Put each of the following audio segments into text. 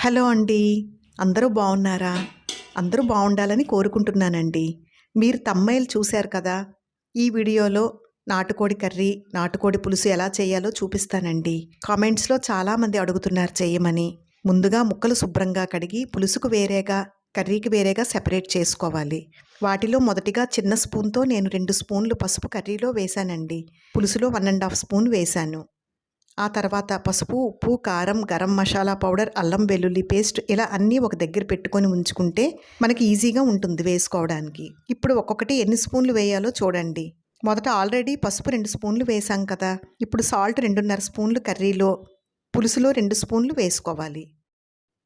Hello అండి. అందరూ బాగున్నారా? అందరూ బాగుండాలని కోరుకుంటున్నానండి. మీరు థంబ్‌నెయిల్ చూశారు కదా! ఈ వీడియోలో నాటుకోడి కర్రీ, నాటుకోడి పులుసు ఎలా చేయాలో చూపిస్తానండి. కామెంట్స్‌లో చాలామంది అడుగుతున్నారు చేయమని. ముందుగా ముక్కలు శుభ్రంగా కడిగి పులుసుకు వేరేగా, కర్రీకి వేరేగా సెపరేట్ చేసుకోవాలి. వాటిలో మొదటిగా చిన్న స్పూన్‌తో నేను 2 స్పూన్లు పసుపు కర్రీలో వేశానండి. పులుసులో 1 ½ స్పూన్ వేశాను. ఆ తర్వాత పసుపు, ఉప్పు, కారం, గరం మసాలా పౌడర్, అల్లం వెల్లుల్లి పేస్ట్ ఇలా అన్నీ ఒక దగ్గర పెట్టుకొని ఉంచుకుంటే మనకి ఈజీగా ఉంటుంది వేసుకోవడానికి. ఇప్పుడు ఒక్కొక్కటి ఎన్ని స్పూన్లు వేయాలో చూడండి. మొదట ఆల్రెడీ పసుపు 2 స్పూన్లు వేసాం కదా! ఇప్పుడు సాల్ట్ 2.5 స్పూన్లు కర్రీలో, పులుసులో 2 స్పూన్లు వేసుకోవాలి.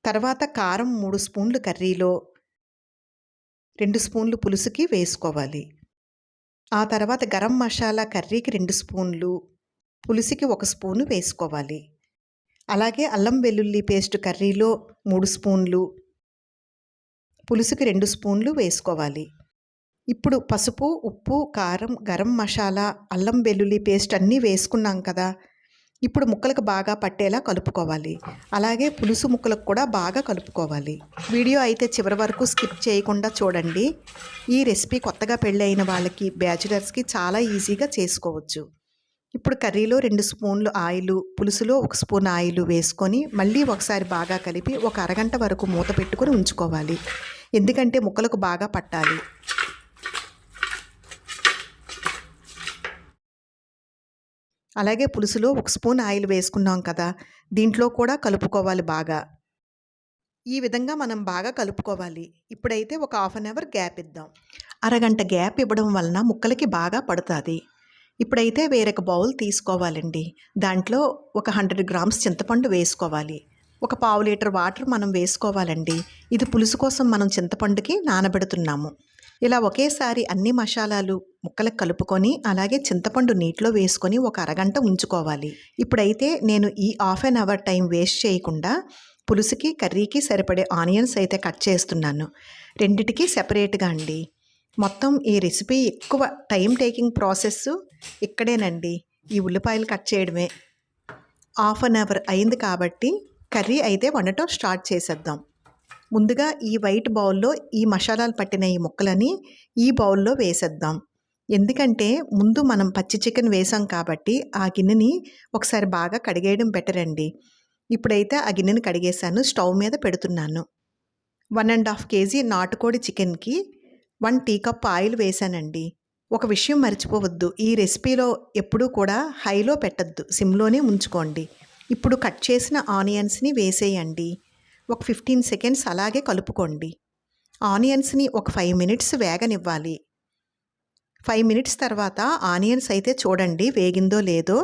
తర్వాత కారం 3 స్పూన్లు కర్రీలో, 2 స్పూన్లు పులుసుకి వేసుకోవాలి. ఆ తర్వాత గరం మసాలా కర్రీకి 2 స్పూన్లు, పులుసుకి 1 స్పూను వేసుకోవాలి. అలాగే అల్లం వెల్లుల్లి పేస్ట్ కర్రీలో 3 స్పూన్లు, పులుసుకి 2 స్పూన్లు వేసుకోవాలి. ఇప్పుడు పసుపు, ఉప్పు, కారం, గరం మసాలా, అల్లం వెల్లుల్లి పేస్ట్ అన్నీ వేసుకున్నాం కదా! ఇప్పుడు ముక్కలకు బాగా పట్టేలా కలుపుకోవాలి. అలాగే పులుసు ముక్కలకు కూడా బాగా కలుపుకోవాలి. వీడియో అయితే చివరి వరకు స్కిప్ చేయకుండా చూడండి. ఈ రెసిపీ కొత్తగా పెళ్ళైన వాళ్ళకి, బ్యాచిలర్స్కి చాలా ఈజీగా చేసుకోవచ్చు. ఇప్పుడు కర్రీలో 2 స్పూన్లు ఆయిలు, పులుసులో 1 స్పూన్ ఆయిలు వేసుకొని మళ్ళీ ఒకసారి బాగా కలిపి ఒక అరగంట వరకు మూత పెట్టుకొని ఉంచుకోవాలి. ఎందుకంటే ముక్కలకు బాగా పట్టాలి. అలాగే పులుసులో 1 స్పూన్ ఆయిల్ వేసుకున్నాం కదా! దీంట్లో కూడా కలుపుకోవాలి బాగా. ఈ విధంగా మనం బాగా కలుపుకోవాలి. ఇప్పుడైతే ఒక హాఫ్ అన్ అవర్ గ్యాప్ ఇద్దాం. అరగంట గ్యాప్ ఇవ్వడం వలన ముక్కలకి బాగా పడుతుంది. ఇప్పుడైతే వేరొక బౌల్ తీసుకోవాలండి. దాంట్లో ఒక 100 గ్రామ్స్ చింతపండు వేసుకోవాలి. ఒక పావు లీటర్ వాటర్ మనం వేసుకోవాలండి. ఇది పులుసు కోసం మనం చింతపండుకి నానబెడుతున్నాము. ఇలా ఒకేసారి అన్ని మసాలాలు ముక్కలకు కలుపుకొని అలాగే చింతపండు నీటిలో వేసుకొని ఒక అరగంట ఉంచుకోవాలి. ఇప్పుడైతే నేను ఈ half an hour time waste చేయకుండా పులుసుకి, కర్రీకి సరిపడే ఆనియన్స్ అయితే కట్ చేస్తున్నాను. రెండిటికి సెపరేట్గా అండి. మొత్తం ఈ రెసిపీ ఎక్కువ టైం టేకింగ్ ప్రాసెస్ ఇక్కడేనండి. ఈ ఉల్లిపాయలు కట్ చేయడమే. హాఫ్ అన్ అవర్ అయింది కాబట్టి కర్రీ అయితే వండటం స్టార్ట్ చేసేద్దాం. ముందుగా ఈ వైట్ బౌల్లో ఈ మసాలాలు పట్టిన ఈ ముక్కలని ఈ బౌల్లో వేసేద్దాం. ఎందుకంటే ముందు మనం పచ్చి చికెన్ వేసాం కాబట్టి ఆ గిన్నెని ఒకసారి బాగా కడిగేయడం బెటర్ అండి. ఇప్పుడైతే ఆ గిన్నెని కడిగేసాను. స్టవ్ మీద పెడుతున్నాను. 1 ½ కేజీ నాటుకోడి చికెన్కి 1 టీ కప్ ఆయిల్ వేసానండి. ఒక విషయం మర్చిపోవద్దు, ఈ రెసిపీలో ఎప్పుడూ కూడా హైలో పెట్టద్దు, సిమ్లోనే ఉంచుకోండి. ఇప్పుడు కట్ చేసిన ఆనియన్స్ని వేసేయండి. ఒక 15 సెకండ్స్ అలాగే కలుపుకోండి. ఆనియన్స్ని ఒక 5 మినిట్స్ వేగనివ్వాలి. 5 మినిట్స్ తర్వాత ఆనియన్స్ అయితే చూడండి వేగిందో లేదో.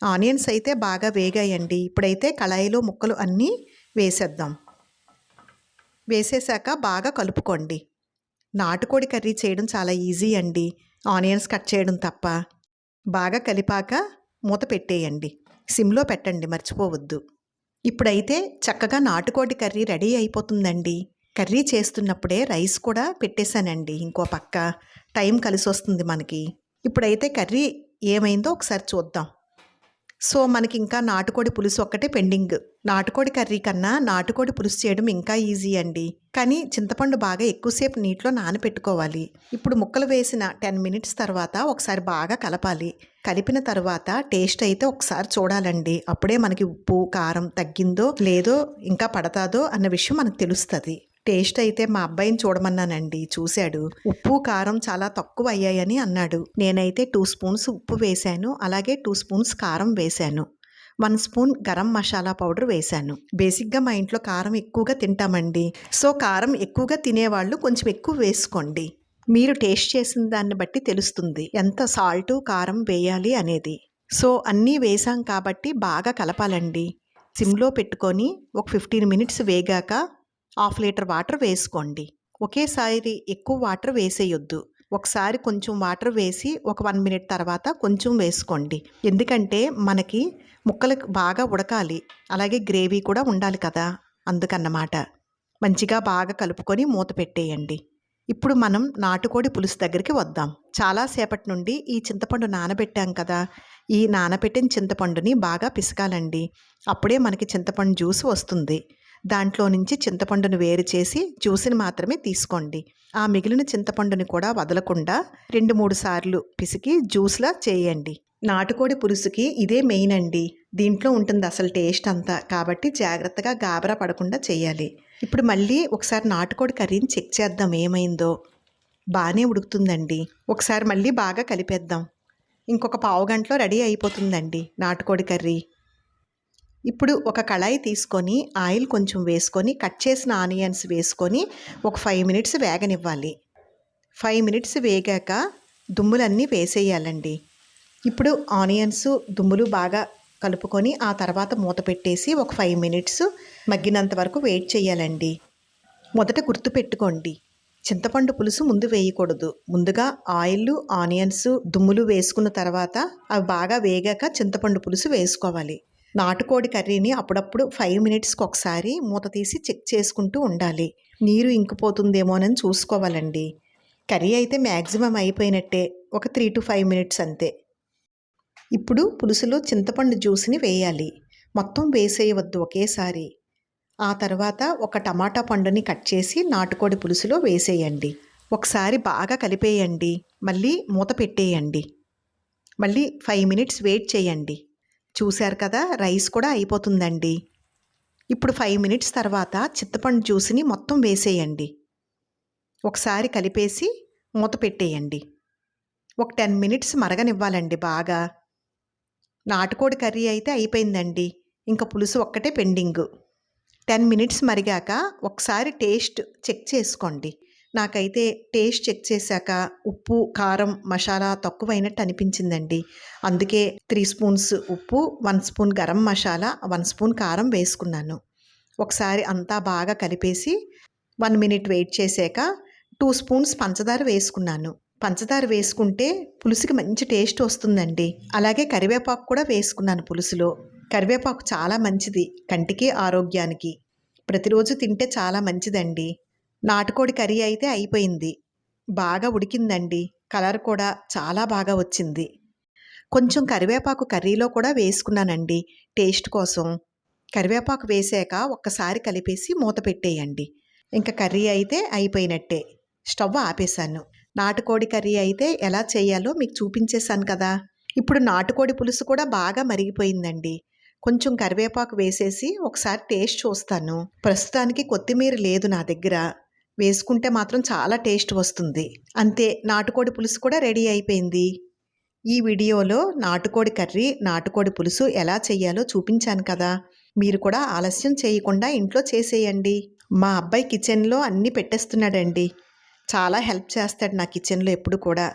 ఆనియన్స్ అయితే బాగా వేగాయండి. ఇప్పుడైతే కళాయిలో ముక్కలు అన్నీ వేసేద్దాం. వేసేసాక బాగా కలుపుకోండి. నాటుకోడి కర్రీ చేయడం చాలా ఈజీ అండి, ఆనియన్స్ కట్ చేయడం తప్ప. బాగా కలిపాక మూత పెట్టేయండి. సిమ్లో పెట్టండి, మర్చిపోవద్దు. ఇప్పుడైతే చక్కగా నాటుకోడి కర్రీ రెడీ అయిపోతుందండి. కర్రీ చేస్తున్నప్పుడే రైస్ కూడా పెట్టేశానండి ఇంకో పక్క. టైం కలిసి వస్తుంది మనకి. ఇప్పుడైతే కర్రీ ఏమైందో ఒకసారి చూద్దాం. సో మనకి ఇంకా నాటుకోడి పులుసు ఒక్కటే పెండింగ్. నాటుకోడి కర్రీ కన్నా నాటుకోడి పులుసు చేయడం ఇంకా ఈజీ అండి. కానీ చింతపండు బాగా ఎక్కువసేపు నీటిలో నానపెట్టుకోవాలి. ఇప్పుడు ముక్కలు వేసిన 10 మినిట్స్ తర్వాత ఒకసారి బాగా కలపాలి. కలిపిన తర్వాత టేస్ట్ అయితే ఒకసారి చూడాలండి. అప్పుడే మనకి ఉప్పు, కారం తగ్గిందో లేదో, ఇంకా పడతాదో అన్న విషయం మనకు తెలుస్తుంది. టేస్ట్ అయితే మా అబ్బాయిని చూడమన్నానండి, చూశాడు. ఉప్పు, కారం చాలా తక్కువ అయ్యాయని అన్నాడు. నేనైతే 2 స్పూన్స్ ఉప్పు వేశాను. అలాగే 2 స్పూన్స్ కారం వేశాను. 1 స్పూన్ గరం మసాలా పౌడర్ వేశాను. బేసిక్గా మా ఇంట్లో కారం ఎక్కువగా తింటామండి. సో కారం ఎక్కువగా తినేవాళ్ళు కొంచెం ఎక్కువ వేసుకోండి. మీరు టేస్ట్ చేసిన దాన్ని బట్టి తెలుస్తుంది ఎంత సాల్ట్, కారం వేయాలి అనేది. సో అన్నీ వేసాం కాబట్టి బాగా కలపాలండి. సిమ్లో పెట్టుకొని ఒక 15 మినిట్స్ వేగాక 1/2 లీటర్ వాటర్ వేసుకోండి. ఒకేసారి ఎక్కువ వాటర్ వేసేయొద్దు. ఒకసారి కొంచెం వాటర్ వేసి ఒక 1 మినిట్ తర్వాత కొంచెం వేసుకోండి. ఎందుకంటే మనకి ముక్కలకు బాగా ఉడకాలి, అలాగే గ్రేవీ కూడా ఉండాలి కదా, అందుకన్నమాట. మంచిగా బాగా కలుపుకొని మూత పెట్టేయండి. ఇప్పుడు మనం నాటుకోడి పులుసు దగ్గరికి వద్దాం. చాలా సేపటి నుండి ఈ చింతపండు నానబెట్టాం కదా! ఈ నానబెట్టిన చింతపండుని బాగా పిసకాలండి. అప్పుడే మనకి చింతపండు జ్యూస్ వస్తుంది. దాంట్లో నుంచి చింతపండును వేరు చేసి జ్యూస్‌ని మాత్రమే తీసుకోండి. ఆ మిగిలిన చింతపండుని కూడా వదలకుండా 2, 3 సార్లు పిసికి జ్యూస్‌లా చేయండి. నాటుకోడి పులుసుకి ఇదే మెయిన్ అండి. దీంట్లో ఉంటుంది అసలు టేస్ట్ అంతా. కాబట్టి జాగ్రత్తగా గాబరా పడకుండా చేయాలి. ఇప్పుడు మళ్ళీ ఒకసారి నాటుకోడి కర్రీని చెక్ చేద్దాం ఏమైందో. బానే ఉడుకుతుందండి. ఒకసారి మళ్ళీ బాగా కలిపేద్దాం. ఇంకొక పావుగంటలో రెడీ అయిపోతుందండి నాటుకోడి కర్రీ. ఇప్పుడు ఒక కళాయి తీసుకొని ఆయిల్ కొంచెం వేసుకొని కట్ చేసిన ఆనియన్స్ వేసుకొని ఒక 5 మినిట్స్ వేగనివ్వాలి. 5 మినిట్స్ వేగాక దుమ్ములన్నీ వేసేయాలండి. ఇప్పుడు ఆనియన్స్ దుమ్ములు బాగా కలుపుకొని ఆ తర్వాత మూత పెట్టేసి ఒక 5 మినిట్స్ మగ్గినంత వరకు వెయిట్ చేయాలండి. మొదట గుర్తుపెట్టుకోండి, చింతపండు పులుసు ముందు వేయకూడదు. ముందుగా ఆయిల్, ఆనియన్స్, దుమ్ములు వేసుకున్న తర్వాత అవి బాగా వేగాక చింతపండు పులుసు వేసుకోవాలి. నాటుకోడి కర్రీని అప్పుడప్పుడు 5 మినిట్స్కి ఒకసారి మూత తీసి చెక్ చేసుకుంటూ ఉండాలి. నీరు ఇంకిపోతుందేమోనని చూసుకోవాలండి. కర్రీ అయితే మ్యాక్సిమం అయిపోయినట్టే. ఒక 3 to 5 మినిట్స్ అంతే. ఇప్పుడు పులుసులో చింతపండు జ్యూస్ని వేయాలి. మొత్తం వేసేయవద్దు ఒకేసారి. ఆ తర్వాత ఒక టమాటా పండుని కట్ చేసి నాటుకోడి పులుసులో వేసేయండి. ఒకసారి బాగా కలిపేయండి. మళ్ళీ మూత పెట్టేయండి. మళ్ళీ 5 మినిట్స్ వెయిట్ చేయండి. చూశారు కదా, రైస్ కూడా అయిపోతుందండి. ఇప్పుడు 5 మినిట్స్ తర్వాత చింతపండు జ్యూస్ని మొత్తం వేసేయండి. ఒకసారి కలిపేసి మూత పెట్టేయండి. ఒక 10 మినిట్స్ మరగనివ్వాలండి బాగా. నాటుకోడి కర్రీ అయితే అయిపోయిందండి. ఇంకా పులుసు ఒక్కటే పెండింగు. 10 మినిట్స్ మరిగాక ఒకసారి టేస్ట్ చెక్ చేసుకోండి. నాకైతే టేస్ట్ చెక్ చేశాక ఉప్పు, కారం, మసాలా తక్కువైనట్టు అనిపించిందండి. అందుకే 3 స్పూన్స్ ఉప్పు, 1 స్పూన్ గరం మసాలా, 1 స్పూన్ కారం వేసుకున్నాను. ఒకసారి అంతా బాగా కలిపేసి 1 మినిట్ వెయిట్ చేశాక 2 స్పూన్స్ పంచదార వేసుకున్నాను. పంచదార వేసుకుంటే పులుసుకి మంచి టేస్ట్ వస్తుందండి. అలాగే కరివేపాకు కూడా వేసుకున్నాను పులుసులో. కరివేపాకు చాలా మంచిది కంటికి, ఆరోగ్యానికి. ప్రతిరోజు తింటే చాలా మంచిదండి. నాటుకోడి కర్రీ అయితే అయిపోయింది. బాగా ఉడికిందండి. కలర్ కూడా చాలా బాగా వచ్చింది. కొంచెం కరివేపాకు కర్రీలో కూడా వేసుకున్నానండి టేస్ట్ కోసం. కరివేపాకు వేసాక ఒక్కసారి కలిపేసి మూత పెట్టేయండి. ఇంకా కర్రీ అయితే అయిపోయినట్టే. స్టవ్ ఆపేశాను. నాటుకోడి కర్రీ అయితే ఎలా చేయాలో మీకు చూపించేశాను కదా. ఇప్పుడు నాటుకోడి పులుసు కూడా బాగా మరిగిపోయిందండి. కొంచెం కరివేపాకు వేసేసి ఒకసారి టేస్ట్ చూస్తాను. ప్రస్తుతానికి కొత్తిమీర లేదు నా దగ్గర. వేసుకుంటే మాత్రం చాలా టేస్ట్ వస్తుంది. అంతే, నాటుకోడి పులుసు కూడా రెడీ అయిపోయింది. ఈ వీడియోలో నాటుకోడి కర్రీ, నాటుకోడి పులుసు ఎలా చేయాలో చూపించాను కదా. మీరు కూడా ఆలస్యం చేయకుండా ఇంట్లో చేసేయండి. మా అబ్బాయి కిచెన్లో అన్నీ పెట్టేస్తున్నాడండి. చాలా హెల్ప్ చేస్తాడు నా కిచెన్లో ఎప్పుడు కూడా.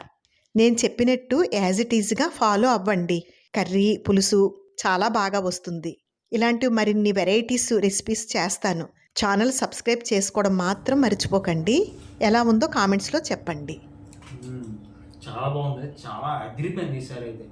నేను చెప్పినట్టు యాజ్ ఇట్ ఈజ్గా ఫాలో అవ్వండి. కర్రీ, పులుసు చాలా బాగా వస్తుంది. ఇలాంటి మరిన్ని వెరైటీస్, రెసిపీస్ చేస్తాను. ఛానల్ సబ్స్క్రైబ్ చేసుకోవడం మాత్రం మర్చిపోకండి. ఎలా ఉందో కామెంట్స్లో చెప్పండి. చాలా బాగుంది. చాలా అదిరిపోయింది ఈసారి అయితే.